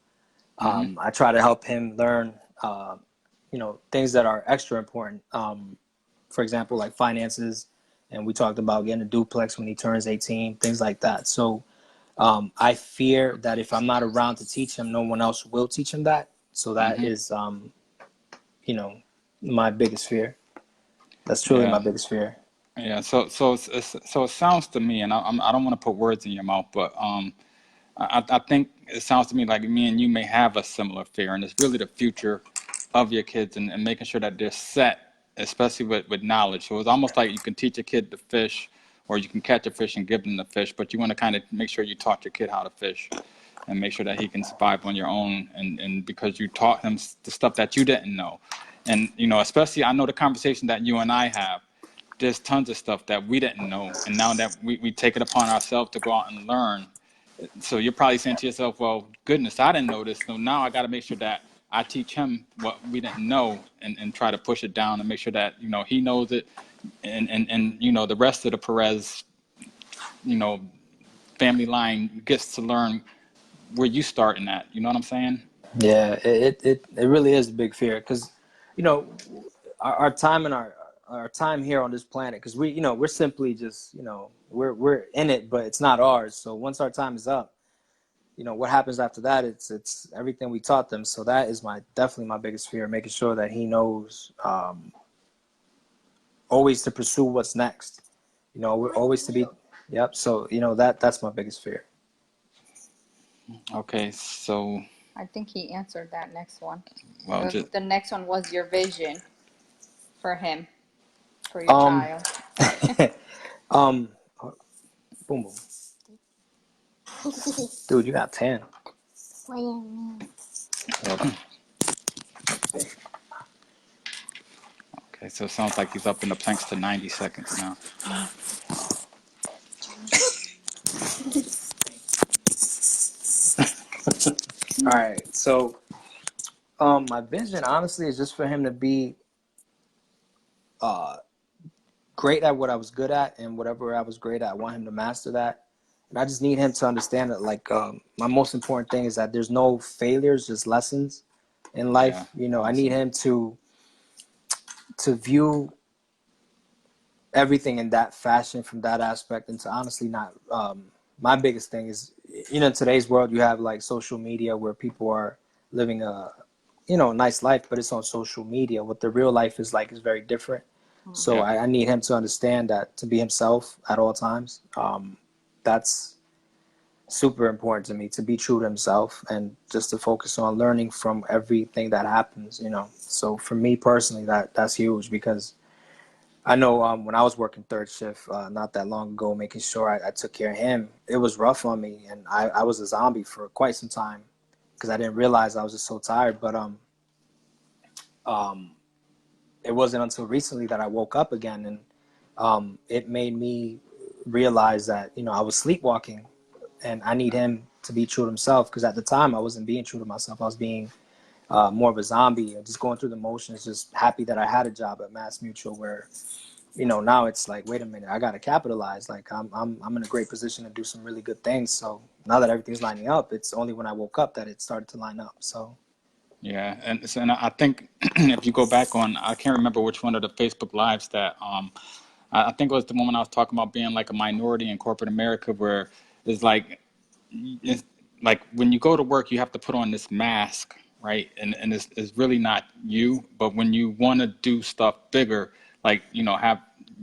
I try to help him learn, things that are extra important. For example, like finances, and we talked about getting a duplex when he turns 18, things like that. So I fear that if I'm not around to teach him, no one else will teach him that. So that is, my biggest fear. That's truly my biggest fear. Yeah. So it sounds to me, and I don't want to put words in your mouth, but I think it sounds to me like me and you may have a similar fear, and it's really the future of your kids and making sure that they're set, especially with knowledge. So it's almost like you can teach a kid to fish, or you can catch a fish and give them the fish, but you want to kind of make sure you taught your kid how to fish and make sure that he can survive on your own, and because you taught him the stuff that you didn't know. And especially I know the conversation that you and I have, there's tons of stuff that we didn't know, and now that we take it upon ourselves to go out and learn. So you're probably saying to yourself, well, goodness, I didn't know this, so now I got to make sure that I teach him what we didn't know, and try to push it down and make sure that he knows it, and the rest of the Perez family line gets to learn where you starting at. You know what I'm saying? Yeah, it really is a big fear because our time and our time here on this planet, because we're simply just we're in it, but it's not ours. So once our time is up, what happens after that, it's everything we taught them. So that is definitely my biggest fear, making sure that he knows always to pursue what's next. We're always to be. Yep. So that's my biggest fear. Okay, so I think he answered that next one. well, The next one was your vision for him, for your child. Boom boom. Dude, you got 10. What do you mean? okay, so it sounds like he's up in the planks to 90 seconds now. All right. So my vision honestly is just for him to be great at what I was good at, and whatever I was great at, I want him to master that. And I just need him to understand that, like, my most important thing is that there's no failures, just lessons in life. Yeah. I need him to to view everything in that fashion from that aspect, and to honestly not my biggest thing is, in today's world you have like social media where people are living a nice life, but it's on social media. What the real life is like is very different. So Yeah. I need him to understand that, to be himself at all times. That's super important to me, to be true to himself and just to focus on learning from everything that happens. So for me personally, that's huge, because I know when I was working third shift not that long ago, making sure I took care of him, it was rough on me, and I was a zombie for quite some time because I didn't realize I was just so tired. But um, it wasn't until recently that I woke up again, and it made me realize that I was sleepwalking, and I need him to be true to himself, because at the time I wasn't being true to myself. I was being more of a zombie, just going through the motions, just happy that I had a job at Mass Mutual, where now it's like, wait a minute, I gotta capitalize. Like I'm in a great position to do some really good things. So now that everything's lining up, it's only when I woke up that it started to line up. So Yeah, and I think if you go back on, I can't remember which one of the Facebook lives that I think it was the moment I was talking about being like a minority in corporate America, where it's like it's like when you go to work, you have to put on this mask, right? And it's really not you. But when you want to do stuff bigger, like have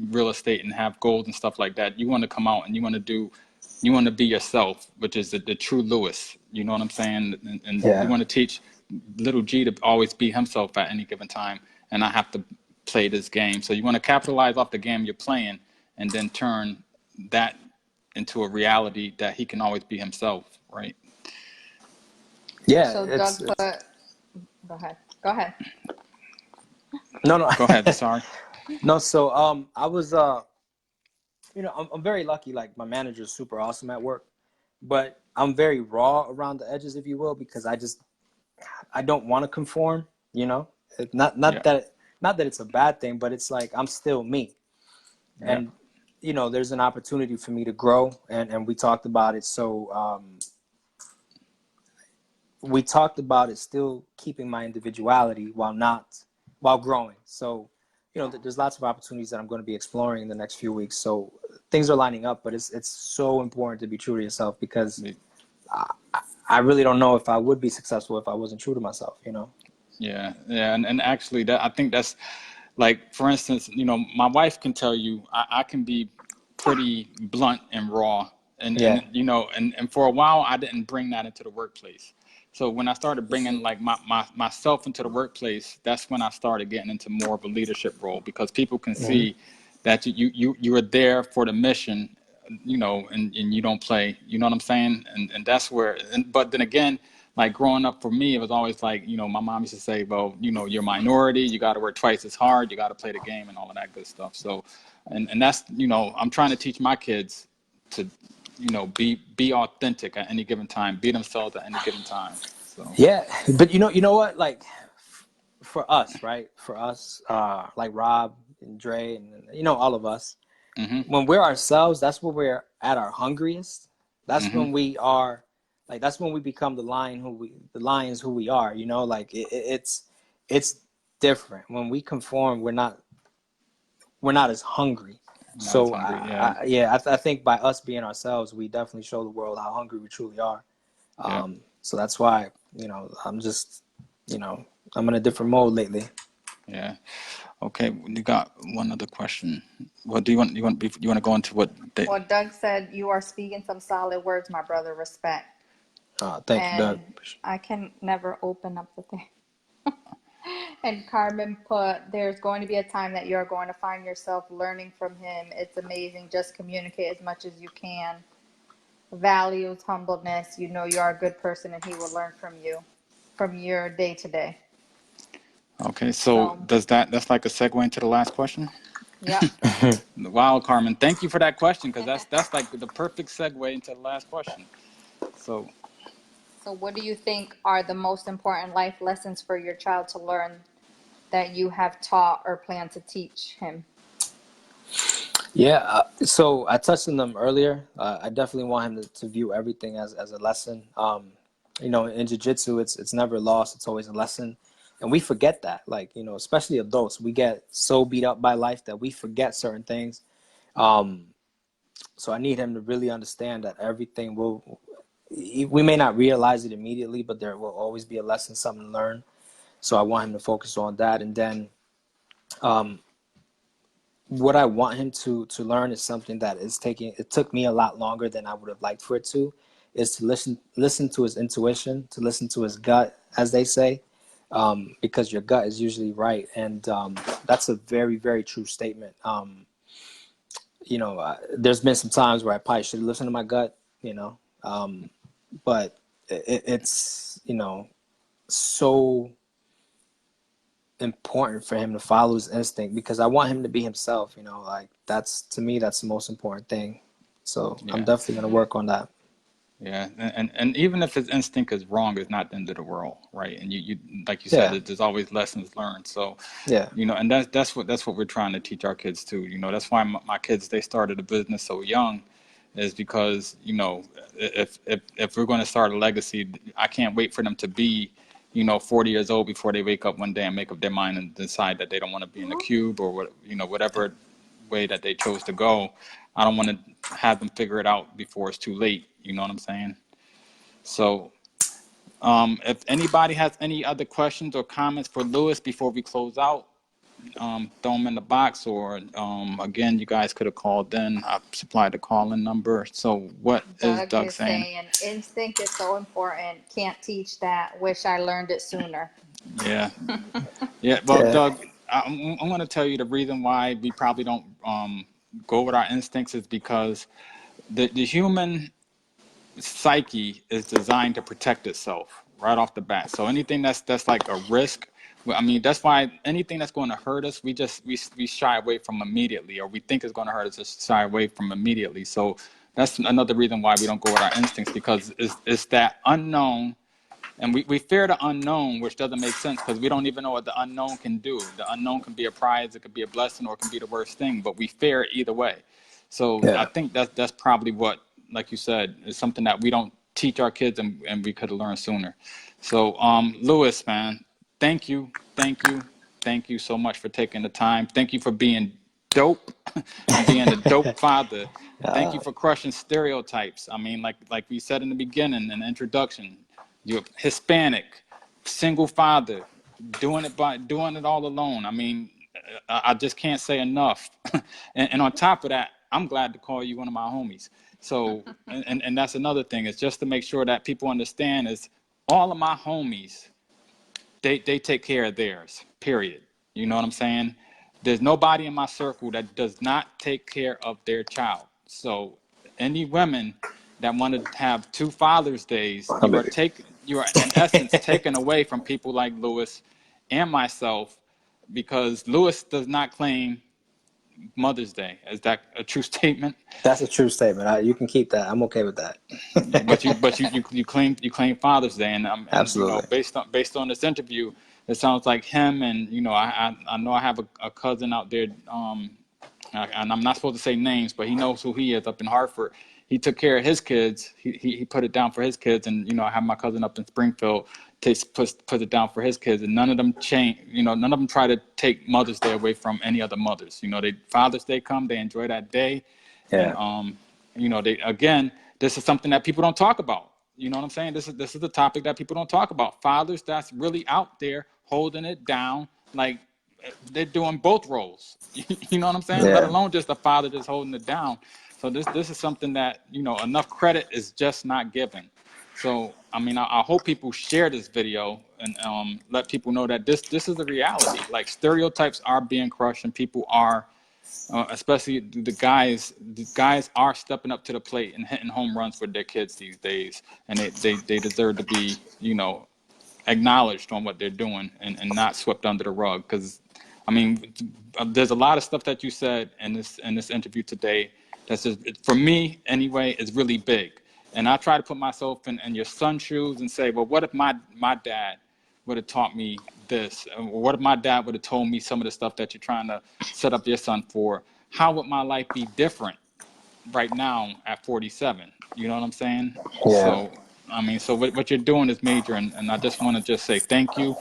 real estate and have gold and stuff like that, you want to come out and you want to be yourself, which is the true Lewis. You know what I'm saying? And you yeah, want to teach little G to always be himself at any given time, and not have to play this game. So you want to capitalize off the game you're playing, and then turn that into a reality that he can always be himself, right? yeah, So Doug put, go ahead. Go ahead. no, no, Go ahead. Sorry. no. So I was I'm very lucky. Like, my manager is super awesome at work, but I'm very raw around the edges, if you will, because I don't want to conform. Not Yeah. that it's a bad thing, but it's like I'm still me. Yeah. And there's an opportunity for me to grow, and we talked about it. So we talked about it, still keeping my individuality while growing. So there's lots of opportunities that I'm going to be exploring in the next few weeks. So things are lining up, but it's so important to be true to yourself, because I really don't know if I would be successful if I wasn't true to myself. Yeah, yeah, and actually, that I think that's like, for instance, my wife can tell you I can be pretty blunt and raw, and Yeah. and for a while I didn't bring that into the workplace. So when I started bringing like myself into the workplace, that's when I started getting into more of a leadership role, because people can Hmm. see that you are there for the mission, and you don't play. You know what I'm saying? And that's where. But then again, like growing up for me, it was always like, my mom used to say, well, you're a minority, you got to work twice as hard, you got to play the game and all of that good stuff. So, and that's, I'm trying to teach my kids to, be authentic at any given time, be themselves at any given time. So, Yeah, but you know what? Like, for us, right? For us, like Rob and Dre, and all of us, hmm when we're ourselves, that's when we're at our hungriest. That's hmm when we are, like, that's when we become the lions who we are. Like, it's different when we conform. We're not as hungry. not as So hungry. Yeah. I think by us being ourselves, we definitely show the world how hungry we truly are. Yeah. So that's why I'm just I'm in a different mode lately. Yeah. Okay. You got one other question. What do you want to go into what they, Well, Doug said you are speaking some solid words, my brother. Respect. Thank you, Doug. And I can never open up the thing. And Carmen put, there's going to be a time that you're going to find yourself learning from him. It's amazing. Just communicate as much as you can. Values, humbleness. You're a good person and he will learn from you, from your day to day. okay. So So, that's like a segue into the last question? yep. Wow, Carmen, thank you for that question, because that's like the perfect segue into the last question. So, So what do you think are the most important life lessons for your child to learn that you have taught or plan to teach him? Yeah, so I touched on them earlier. I definitely want him to view everything as a lesson. In jiu-jitsu, it's never lost. It's always a lesson. And we forget that, like, you know, especially adults, we get so beat up by life that we forget certain things. So I need him to really understand that everything will, we may not realize it immediately, but there will always be a lesson, something to learn. So I want him to focus on that. And then what I want him to learn is something that it took me a lot longer than I would have liked for it to, is to listen to his intuition, to listen to his gut, as they say, because your gut is usually right. And that's a very, very true statement. You know, there's been some times where I probably should listen to my gut, you know, but it's, you know, so important for him to follow his instinct, because I want him to be himself, you know, like that's, to me, that's the most important thing. So I'm Yeah. definitely going to work on that. Yeah, and even if his instinct is wrong, it's not the end of the world, right? And you like you said, Yeah. there's always lessons learned. So, Yeah. you know, and that's what we're trying to teach our kids too. You know, that's why my kids, they started a business so young, is because, you know, if we're going to start a legacy, I can't wait for them to be, you know, 40 years old before they wake up one day and make up their mind and decide that they don't want to be in the cube, or what, you know, whatever way that they chose to go. I don't want to have them figure it out before it's too late. You know what I'm saying? So, if anybody has any other questions or comments for Lewis before we close out, throw them in the box, or again, you guys could have called in. I've supplied the call-in number. So what is Doug Doug is saying? saying instinct is so important. Can't teach that. Wish I learned it sooner. Yeah. Yeah. Well, Yeah. Doug, I'm going to tell you the reason why we probably don't go with our instincts is because the human psyche is designed to protect itself right off the bat. So anything that's like a risk, well, I mean, that's why anything that's going to hurt us, we shy away from immediately, or we think it's going to hurt us, just shy away from immediately. So that's another reason why we don't go with our instincts, because it's that unknown. And we fear the unknown, which doesn't make sense because we don't even know what the unknown can do. The unknown can be a prize, it could be a blessing, or it can be the worst thing, but we fear it either way. So I Yeah. think that's probably what, like you said, is something that we don't teach our kids, and we could have learned sooner. So Lewis, man, thank you so much for taking the time. Thank you for being dope and being a dope father. Thank you for crushing stereotypes. I mean, like we said in the beginning, in the introduction, you're Hispanic, single father, doing it all alone. I mean, I just can't say enough. And on top of that, I'm glad to call you one of my homies. So, and that's another thing, is just to make sure that people understand, is all of my homies, they take care of theirs, period. You know what I'm saying? There's nobody in my circle that does not take care of their child. So any women that want to have 2 Father's Days, you are in essence taken away from people like Lewis and myself, because Lewis does not claim Mother's Day. Is that a true statement? That's a true statement. You can keep that. I'm okay with that. But you claim Father's Day, and you know, Absolutely. based on this interview, it sounds like him, and you know, I know I have a cousin out there, and I'm not supposed to say names, but he knows who he is up in Hartford. He took care of his kids. He put it down for his kids, and you know, I have my cousin up in Springfield put it down for his kids, and none of them change. You know, none of them try to take Mother's Day away from any other mothers. You know, Father's Day come, they enjoy that day, Yeah. and you know, this is something that people don't talk about. You know what I'm saying? This is the topic that people don't talk about. Fathers that's really out there holding it down, like they're doing both roles. You know what I'm saying? Yeah. Let alone just a father just holding it down. So this is something that, you know, enough credit is just not given. So I mean, I hope people share this video and let people know that this is a reality. Like, stereotypes are being crushed, and people are, especially the guys are stepping up to the plate and hitting home runs for their kids these days, and they deserve to be, you know, acknowledged on what they're doing, and not swept under the rug. Because I mean, there's a lot of stuff that you said in this interview today that's just, for me anyway, is really big. And I try to put myself in your son's shoes and say, well, what if my dad would have taught me this? What if my dad would have told me some of the stuff that you're trying to set up your son for? How would my life be different right now at 47? You know what I'm saying? Yeah. So, I mean, so what you're doing is major, and I just want to just say thank you.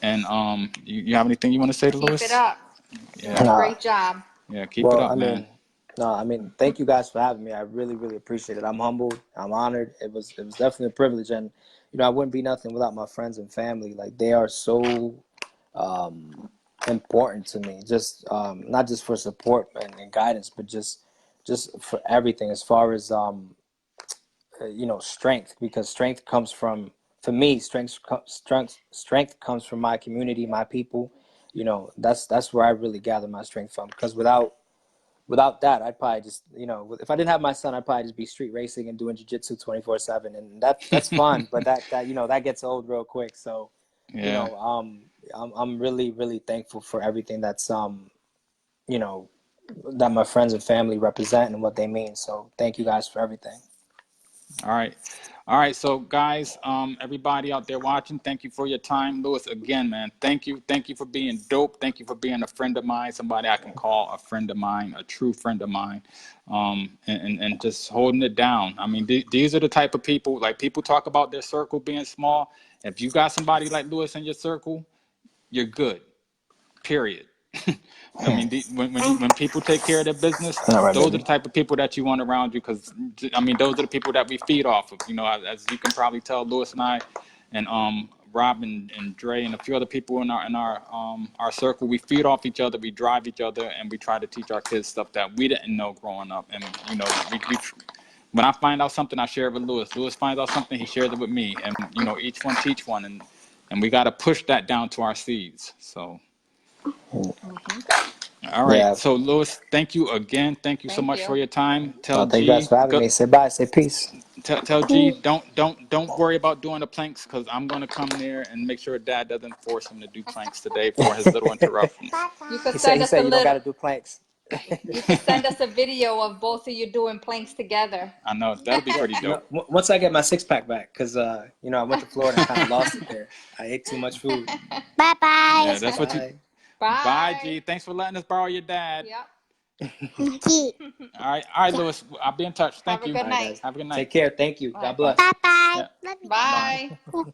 And you have anything you want to say to Keep Lewis? it up. You're Yeah, doing a Nah. great job. yeah, keep it Well, up, I man. mean, no, I mean, thank you guys for having me. I really, really appreciate it. I'm humbled. I'm honored. It was definitely a privilege, and I wouldn't be nothing without my friends and family. Like they are so important to me. Just not just for support and guidance, but just for everything. As far as strength, because strength comes from, for me, strength comes from my community, my people. That's where I really gather my strength from. Because without that, I'd probably just, if I didn't have my son, I'd probably just be street racing and doing jiu-jitsu 24/7, and that's fun, but that gets old real quick. So, Yeah. I'm really, really thankful for everything that's you know that my friends and family represent and what they mean. So, thank you guys for everything. All right. All right. So guys, everybody out there watching, thank you for your time. Lewis, again, man, thank you. Thank you for being dope. Thank you for being a friend of mine, somebody I can call a friend of mine, a true friend of mine. And just holding it down. I mean, these are the type of people, like people talk about their circle being small. If you got somebody like Lewis in your circle, you're good. Period. I mean, when people take care of their business, All right, those are the baby. type of people that you want around you. Because I mean, those are the people that we feed off of. As you can probably tell, Lewis and I, and Rob and Dre and a few other people in our circle, we feed off each other, we drive each other, and we try to teach our kids stuff that we didn't know growing up. And we when I find out something, I share it with Lewis. Lewis finds out something, he shares it with me, and each one teach one, and we got to push that down to our seeds. So. All right. Yeah. So, Lewis, thank you again. Thank you so Thank much for you. your time. Tell No, thank you guys G, for having go, me. Say bye. Say peace. tell G, don't worry about doing the planks because I'm gonna come there and make sure Dad doesn't force him to do planks today for his little interruptions. You could He said send us a you don't got little. to do planks. You could send us a video of both of you doing planks together. I know that'll be pretty dope. Once I get my 6-pack back, because I went to Florida and kind of lost it there. I ate too much food. Bye bye. Yeah, that's what you. Bye. Bye. Bye, G. Thanks for letting us borrow your dad. Yep. All right, Lewis. I'll be in touch. Have Thank a you. good All right, night. guys. Have a good night. Take care. Thank you. Bye. God bless. Bye bye. Yeah. Love you. Bye. Bye.